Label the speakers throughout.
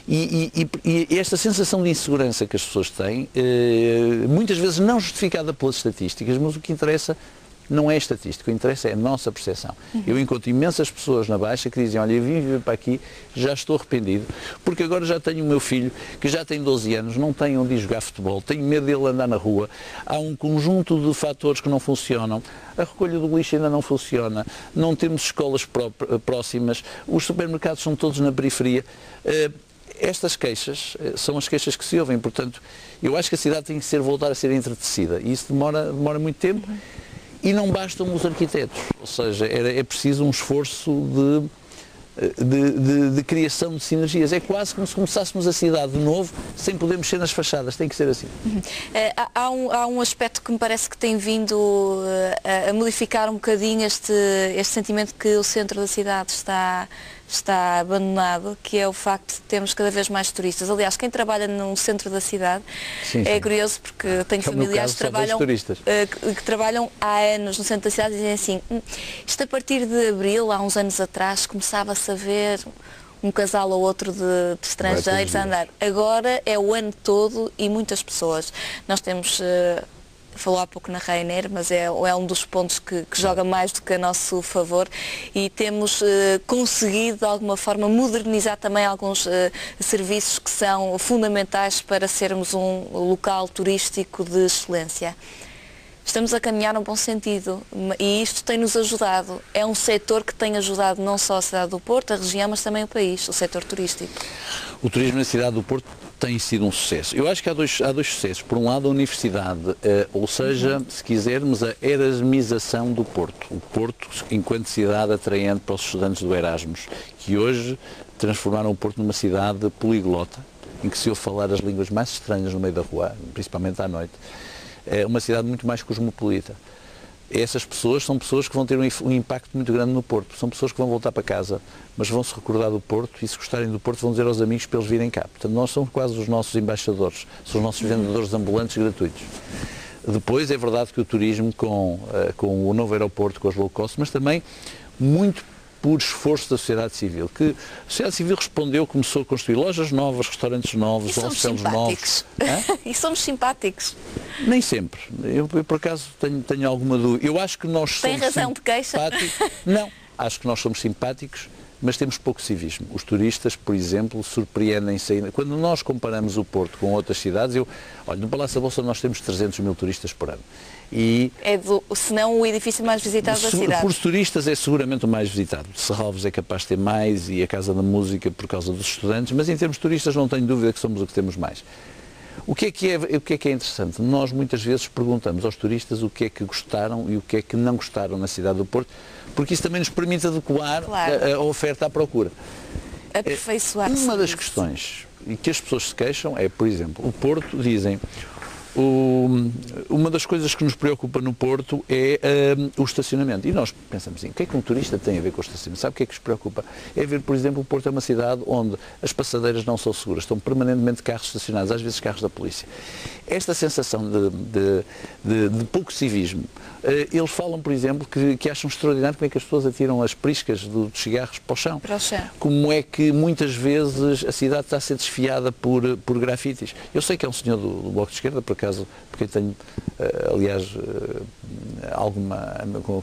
Speaker 1: E esta sensação de insegurança que as pessoas têm, muitas vezes não justificada pelas estatísticas, mas o que interessa não é estatístico, o que interessa é a nossa percepção. Eu encontro imensas pessoas na Baixa que dizem, olha, eu vim viver para aqui, já estou arrependido, porque agora já tenho o meu filho, que já tem 12 anos, não tem onde ir jogar futebol, tenho medo dele andar na rua, há um conjunto de fatores que não funcionam, a recolha do lixo ainda não funciona, não temos escolas próximas, os supermercados são todos na periferia. Estas queixas são as queixas que se ouvem, portanto, eu acho que a cidade tem que voltar a ser entretecida, e isso demora muito tempo. E não bastam os arquitetos, ou seja, é preciso um esforço de criação de sinergias. É quase como se começássemos a cidade de novo, sem poder mexer nas fachadas, tem que ser assim.
Speaker 2: Há um aspecto que me parece que tem vindo a modificar um bocadinho este sentimento que o centro da cidade está abandonado, que é o facto de termos cada vez mais turistas. Aliás, quem trabalha no centro da cidade é curioso, porque tenho familiares que trabalham há anos no centro da cidade e dizem assim, isto a partir de abril, há uns anos atrás, começava-se a ver um casal ou outro de estrangeiros a andar. Agora é o ano todo e muitas pessoas. Nós temos... falou há pouco na Ryanair, mas é um dos pontos que joga mais do que a nosso favor, e temos conseguido de alguma forma modernizar também alguns serviços que são fundamentais para sermos um local turístico de excelência. Estamos a caminhar num bom sentido e isto tem-nos ajudado. É um setor que tem ajudado não só a cidade do Porto, a região, mas também o país, o setor turístico.
Speaker 1: O turismo na cidade do Porto tem sido um sucesso. Eu acho que há dois sucessos. Por um lado, a universidade, ou seja, se quisermos, a erasmização do Porto. O Porto, enquanto cidade atraente para os estudantes do Erasmus, que hoje transformaram o Porto numa cidade poliglota, em que se ouve falar as línguas mais estranhas no meio da rua, principalmente à noite. É uma cidade muito mais cosmopolita. Essas pessoas são pessoas que vão ter um impacto muito grande no Porto. São pessoas que vão voltar para casa, mas vão se recordar do Porto, e se gostarem do Porto vão dizer aos amigos para eles virem cá. Portanto, nós somos quase os nossos embaixadores, são os nossos vendedores ambulantes gratuitos. Depois, é verdade que o turismo com o novo aeroporto, com as low cost, mas também muito por esforço da sociedade civil, que a sociedade civil respondeu, começou a construir lojas novas, restaurantes novos, hotéis novos.
Speaker 2: E somos simpáticos.
Speaker 1: Nem sempre. Eu por acaso tenho alguma dúvida. Eu acho que nós somos
Speaker 2: simpáticos. Tem razão de queixa?
Speaker 1: Não, acho que nós somos simpáticos, mas temos pouco civismo. Os turistas, por exemplo, surpreendem-se ainda. Quando nós comparamos o Porto com outras cidades, olha, no Palácio da Bolsa nós temos 300 mil turistas por ano. E
Speaker 2: se não o edifício mais visitado da cidade.
Speaker 1: Por turistas é seguramente o mais visitado. Serralves é capaz de ter mais, e a Casa da Música por causa dos estudantes, mas em termos de turistas não tenho dúvida que somos o que temos mais. O que é que é interessante? Nós muitas vezes perguntamos aos turistas o que é que gostaram e o que é que não gostaram na cidade do Porto, porque isso também nos permite adequar a oferta à procura.
Speaker 2: Aperfeiçoar.
Speaker 1: Uma das questões e que as pessoas se queixam é, por exemplo, o Porto, dizem, uma das coisas que nos preocupa no Porto é o estacionamento. E nós pensamos assim, o que é que um turista tem a ver com o estacionamento? Sabe o que é que nos preocupa? É ver, por exemplo, o Porto é uma cidade onde as passadeiras não são seguras, estão permanentemente carros estacionados, às vezes carros da polícia. Esta sensação de pouco civismo, eles falam, por exemplo, que acham extraordinário como é que as pessoas atiram as priscas dos cigarros para o chão. Como é que muitas vezes a cidade está a ser desfiada por grafites. Eu sei que é um senhor do Bloco de Esquerda, por acaso, porque tenho, aliás,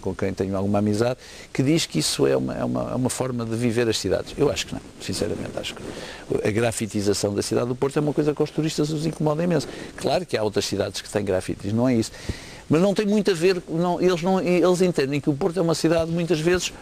Speaker 1: com quem tenho alguma amizade, que diz que isso é uma forma de viver as cidades. Eu acho que não, sinceramente, acho que a grafitização da cidade do Porto é uma coisa que aos turistas os incomoda imenso. Claro que há outras cidades que têm grafites, não é isso. Mas não tem muito a ver, eles entendem que o Porto é uma cidade muitas vezes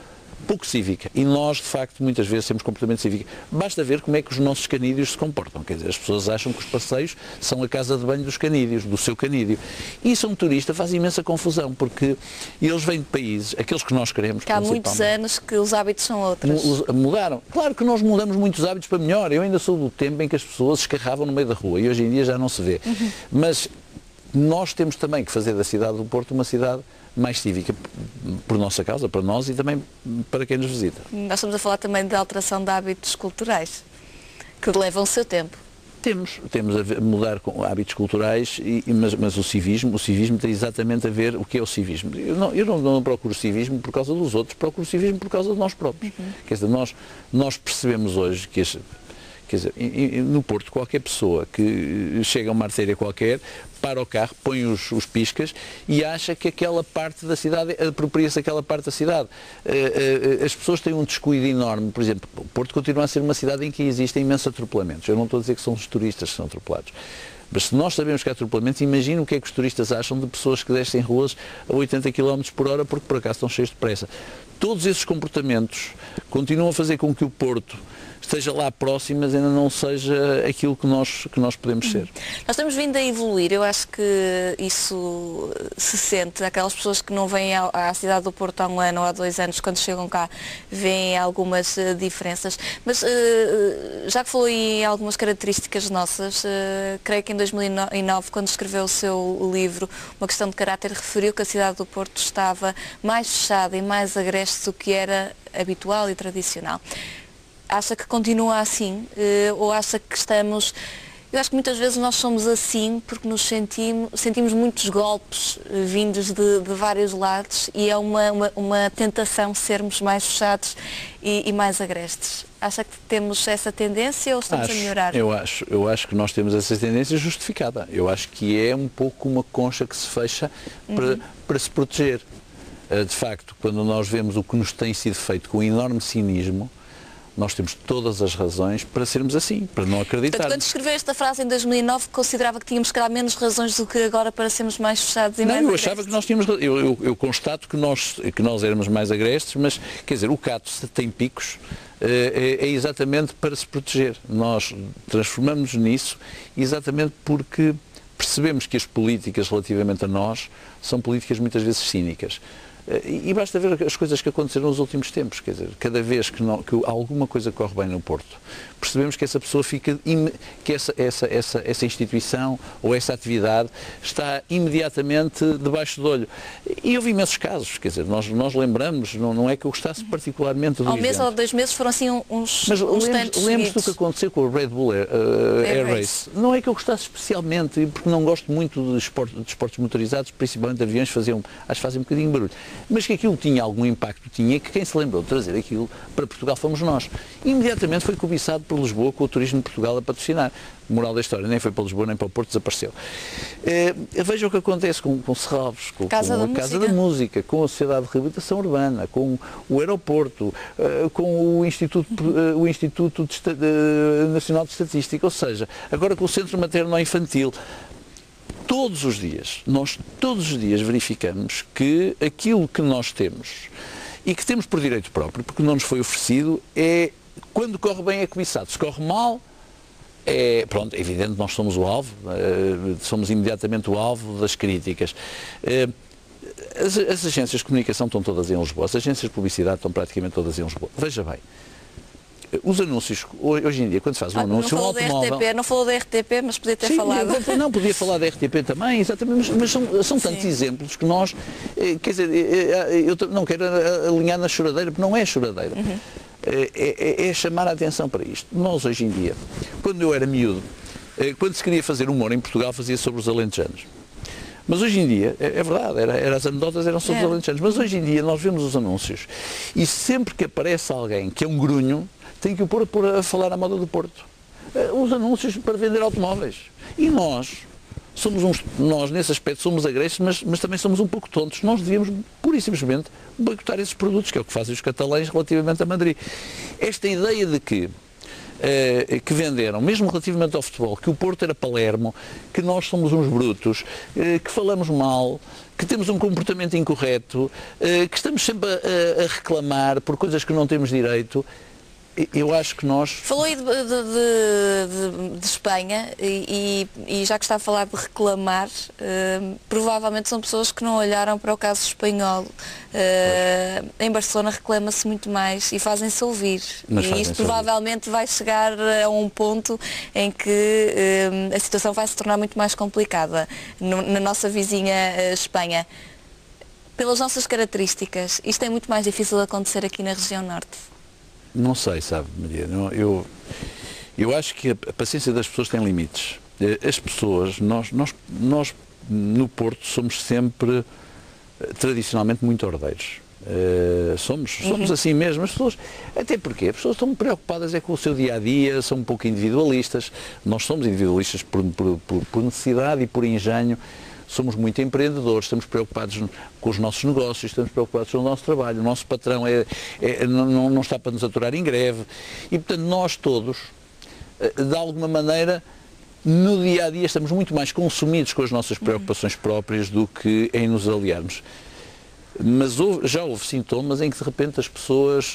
Speaker 1: pouco cívica, e nós de facto muitas vezes temos comportamento cívico. Basta ver como é que os nossos canídeos se comportam, quer dizer, as pessoas acham que os passeios são a casa de banho dos canídeos, do seu canídeo, e isso a um turista faz imensa confusão, porque eles vêm de países, aqueles que nós queremos,
Speaker 2: que há muitos anos que os hábitos são outros.
Speaker 1: Mudaram. Claro que nós mudamos muitos hábitos para melhor. Eu ainda sou do tempo em que as pessoas escarravam no meio da rua, e hoje em dia já não se vê. Mas nós temos também que fazer da cidade do Porto uma cidade mais cívica, por nossa causa, para nós e também para quem nos visita.
Speaker 2: Nós estamos a falar também de alteração de hábitos culturais, que levam o seu tempo.
Speaker 1: Temos a mudar com hábitos culturais, mas o civismo tem exatamente a ver o que é o civismo. Eu não procuro civismo por causa dos outros, procuro civismo por causa de nós próprios. Quer dizer, nós percebemos hoje que Quer dizer, no Porto, qualquer pessoa que chega a uma artéria qualquer, para o carro, põe os piscas e acha que aquela parte da cidade, apropria-se aquela parte da cidade. As pessoas têm um descuido enorme. Por exemplo, o Porto continua a ser uma cidade em que existem imensos atropelamentos. Eu não estou a dizer que são os turistas que são atropelados. Mas se nós sabemos que há atropelamentos, imagina o que é que os turistas acham de pessoas que descem ruas a 80 km por hora porque por acaso estão cheios de pressa. Todos esses comportamentos continuam a fazer com que o Porto esteja lá próximo, mas ainda não seja aquilo que nós podemos ser.
Speaker 2: Nós estamos vindo a evoluir, eu acho que isso se sente, aquelas pessoas que não vêm à cidade do Porto há um ano ou há 2 anos, quando chegam cá, veem algumas diferenças, mas já que falou em algumas características nossas, creio que em 2009, quando escreveu o seu livro, Uma Questão de Caráter, referiu que a cidade do Porto estava mais fechada e mais agreste do que era habitual e tradicional. Acha que continua assim? Ou acha que estamos... Eu acho que muitas vezes nós somos assim porque nos sentimos muitos golpes vindos de vários lados e é uma tentação sermos mais fechados e mais agrestes. Acha que temos essa tendência ou estamos a melhorar?
Speaker 1: Eu acho que nós temos essa tendência justificada. Eu acho que é um pouco uma concha que se fecha para se proteger. De facto, quando nós vemos o que nos tem sido feito com enorme cinismo, nós temos todas as razões para sermos assim, para não acreditar.
Speaker 2: Portanto, quando escreveu esta frase em 2009, considerava que tínhamos, calhar, menos razões do que agora para sermos mais fechados e mais agrestes?
Speaker 1: Eu achava que nós tínhamos... Eu constato que nós éramos mais agrestes, mas, quer dizer, o cato tem picos, é exatamente para se proteger. Nós transformamos-nos nisso exatamente porque percebemos que as políticas relativamente a nós são políticas muitas vezes cínicas. E basta ver as coisas que aconteceram nos últimos tempos, quer dizer, cada vez que alguma coisa corre bem no Porto, percebemos que essa pessoa fica, que essa instituição ou essa atividade está imediatamente debaixo do olho. E houve imensos casos, quer dizer, nós lembramos, não é que eu gostasse particularmente do
Speaker 2: Ao mês ou 2 meses foram assim uns tantos.
Speaker 1: Lembro-se do que aconteceu com o Red Bull Air Race. Não é que eu gostasse especialmente, porque não gosto muito de esportes motorizados, principalmente de aviões, acho que fazem um bocadinho de barulho. Mas que aquilo tinha algum impacto, tinha, que quem se lembrou de trazer aquilo para Portugal fomos nós. Imediatamente foi cobiçado por Lisboa, com o Turismo de Portugal a patrocinar. Moral da história, nem foi para Lisboa nem para o Porto, desapareceu. Veja o que acontece com Serralves, com a Casa da Música, com a Sociedade de Reabilitação Urbana, com o aeroporto, com o Instituto Nacional de Estatística, ou seja, agora com o Centro Materno-Infantil. Nós todos os dias verificamos que aquilo que nós temos e que temos por direito próprio, porque não nos foi oferecido, quando corre bem é cobiçado. Se corre mal, é evidente, nós somos o alvo, somos imediatamente o alvo das críticas. As agências de comunicação estão todas em Lisboa, as agências de publicidade estão praticamente todas em Lisboa. Veja bem. Os anúncios, hoje em dia, quando se faz um anúncio, um automóvel...
Speaker 2: Não falou da RTP, mas podia ter falado.
Speaker 1: Não, podia falar da RTP também, exatamente, mas são tantos exemplos que nós... Quer dizer, eu não quero alinhar na choradeira, porque não é choradeira. É chamar a atenção para isto. Nós, hoje em dia, quando eu era miúdo, quando se queria fazer humor em Portugal, fazia sobre os alentejanos. Mas hoje em dia, é verdade, as anedotas eram sobre os alentejanos, mas hoje em dia nós vemos os anúncios e sempre que aparece alguém que é um grunho, tem que o pôr a falar à moda do Porto. Os anúncios para vender automóveis. E nós nesse aspecto somos agressos, mas também somos um pouco tontos. Nós devíamos, pura e simplesmente, boicotar esses produtos, que é o que fazem os catalães relativamente a Madrid. Esta ideia de que venderam, mesmo relativamente ao futebol, que o Porto era Palermo, que nós somos uns brutos, que falamos mal, que temos um comportamento incorreto, que estamos sempre a reclamar por coisas que não temos direito. Eu acho que nós...
Speaker 2: Falou aí de Espanha e já que está a falar de reclamar, provavelmente são pessoas que não olharam para o caso espanhol. Em Barcelona reclama-se muito mais e fazem-se ouvir. E isto provavelmente vai chegar a um ponto em que a situação vai se tornar muito mais complicada na nossa vizinha Espanha. Pelas nossas características, isto é muito mais difícil de acontecer aqui na região norte.
Speaker 1: Não sei, sabe, Maria, eu acho que a paciência das pessoas tem limites. As pessoas, nós no Porto somos sempre, tradicionalmente, muito ordeiros. Somos assim mesmo, as pessoas, até porque as pessoas estão preocupadas com o seu dia-a-dia, são um pouco individualistas, nós somos individualistas por necessidade e por engenho, somos muito empreendedores, estamos preocupados com os nossos negócios, estamos preocupados com o nosso trabalho, o nosso patrão não está para nos aturar em greve, e portanto nós todos, de alguma maneira, no dia-a-dia estamos muito mais consumidos com as nossas preocupações próprias do que em nos aliarmos. Mas já houve sintomas em que de repente as pessoas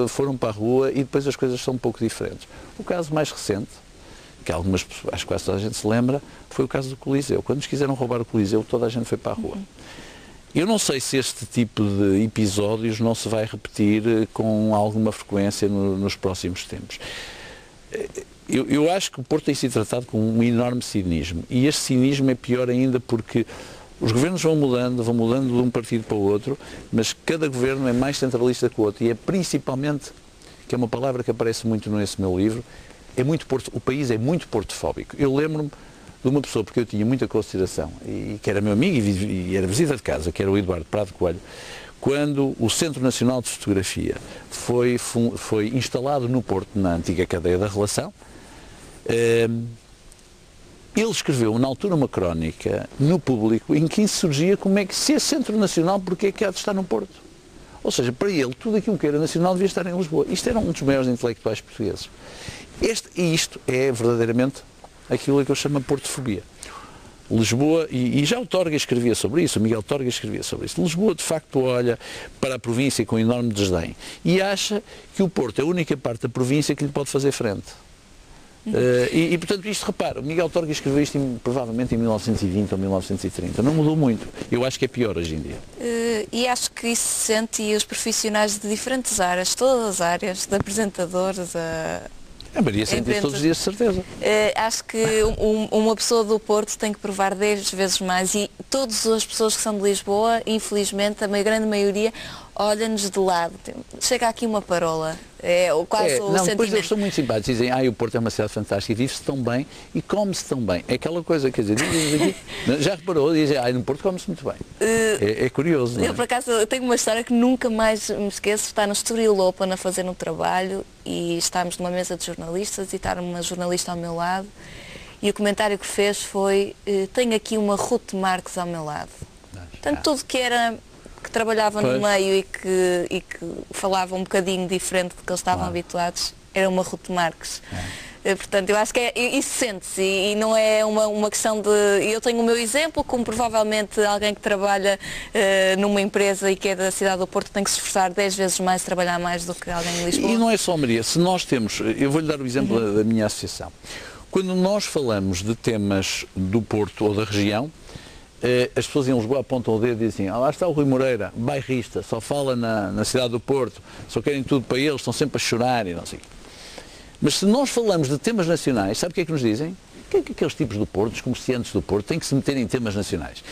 Speaker 1: foram para a rua e depois as coisas são um pouco diferentes. O caso mais recente, que algumas pessoas, acho que quase toda a gente se lembra, foi o caso do Coliseu. Quando nos quiseram roubar o Coliseu, toda a gente foi para a rua. Eu não sei se este tipo de episódios não se vai repetir com alguma frequência nos próximos tempos. Eu acho que o Porto tem sido tratado com um enorme cinismo. E este cinismo é pior ainda porque os governos vão mudando de um partido para o outro, mas cada governo é mais centralista que o outro. E é principalmente, que é uma palavra que aparece muito nesse meu livro, o país é muito portofóbico. Eu lembro-me de uma pessoa, porque eu tinha muita consideração, e que era meu amigo e era visita de casa, que era o Eduardo Prado Coelho, quando o Centro Nacional de Fotografia foi instalado no Porto, na antiga cadeia da Relação. Ele escreveu na altura uma crónica no Público em que surgia como é que, se é Centro Nacional, porque é que há de estar no Porto? Ou seja, para ele, tudo aquilo que era nacional devia estar em Lisboa. Isto era um dos maiores intelectuais portugueses. Isto é verdadeiramente aquilo que eu chamo de portofobia. Lisboa, e já o Torga escrevia sobre isso, o Miguel Torga escrevia sobre isso. Lisboa, de facto, olha para a província com enorme desdém e acha que o Porto é a única parte da província que lhe pode fazer frente. Portanto, isto, repara, o Miguel Torga escreveu isto provavelmente em 1920 ou 1930, não mudou muito. Eu acho que é pior hoje em dia.
Speaker 2: E acho que isso se sente, e os profissionais de diferentes áreas, todas as áreas, de apresentadores
Speaker 1: a Maria sente isso todos os dias, de certeza.
Speaker 2: Acho que uma pessoa do Porto tem que provar 10 vezes mais, e todas as pessoas que são de Lisboa, infelizmente, a grande maioria, olha-nos de lado. Chega aqui uma parola.
Speaker 1: Depois eles são muito simpáticos, dizem, o Porto é uma cidade fantástica, vive-se tão bem e come-se tão bem. É aquela coisa, quer dizer, dizem aqui, já reparou, dizem, no Porto come-se muito bem. É curioso, não é?
Speaker 2: Eu, por acaso, eu tenho uma história que nunca mais me esqueço. Está no Estoril Open a fazer um trabalho e estávamos numa mesa de jornalistas e está uma jornalista ao meu lado e o comentário que fez foi, tenho aqui uma Ruth Marques ao meu lado. Portanto, tudo que era... que trabalhava no meio e que falava um bocadinho diferente do que eles estavam habituados, era uma Ruth Marques. Portanto, eu acho que isso sente-se e não é uma questão de... Eu tenho o meu exemplo, como provavelmente alguém que trabalha numa empresa e que é da cidade do Porto tem que se esforçar 10 vezes mais, trabalhar mais do que alguém em Lisboa.
Speaker 1: E não é só, Maria, se nós temos... Eu vou-lhe dar o exemplo da minha associação. Quando nós falamos de temas do Porto ou da região, as pessoas em Lisboa apontam o dedo e dizem, lá está o Rui Moreira, bairrista, só fala na cidade do Porto, só querem tudo para eles, estão sempre a chorar e não sei. Mas se nós falamos de temas nacionais, sabe o que é que nos dizem? Que aqueles tipos do Porto, os comerciantes do Porto, têm que se meter em temas nacionais.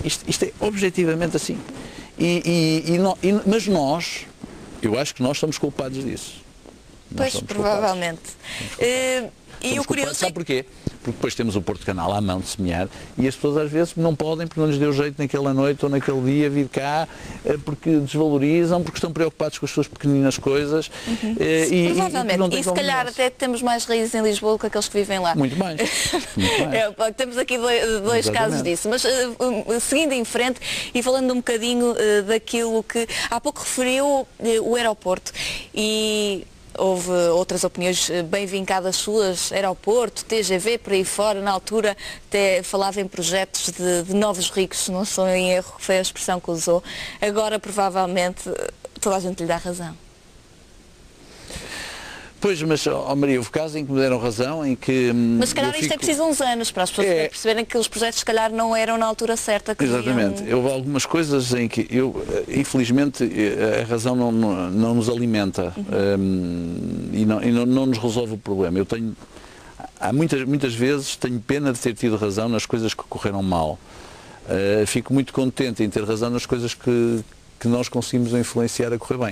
Speaker 1: Isto é objetivamente assim. Mas nós, eu acho que nós somos culpados disso.
Speaker 2: Pois, provavelmente. E o curioso...
Speaker 1: Sabe porquê? Porque depois temos o Porto Canal à mão de semear e as pessoas às vezes não podem, porque não lhes deu jeito naquela noite ou naquele dia vir cá, porque desvalorizam, porque estão preocupados com as suas pequeninas coisas.
Speaker 2: Provavelmente. E se calhar até temos mais raízes em Lisboa que aqueles que vivem lá.
Speaker 1: Muito mais. Muito mais.
Speaker 2: Temos aqui dois casos disso. Mas seguindo em frente e falando um bocadinho daquilo que há pouco referiu o aeroporto, e houve outras opiniões bem vincadas suas, aeroporto, TGV, por aí fora, na altura até falava em projetos de novos ricos, se não sou em erro, foi a expressão que usou. Agora, provavelmente, toda a gente lhe dá razão.
Speaker 1: Pois, mas, Maria, houve casos em que me deram razão, em que...
Speaker 2: Mas se calhar isto é preciso uns anos para as pessoas perceberem que os projetos se calhar não eram na altura certa. Que
Speaker 1: exatamente. Houve algumas coisas em que infelizmente, a razão não nos alimenta e não nos resolve o problema. Eu tenho, muitas vezes, tenho pena de ter tido razão nas coisas que correram mal. Fico muito contente em ter razão nas coisas que nós conseguimos influenciar a correr bem.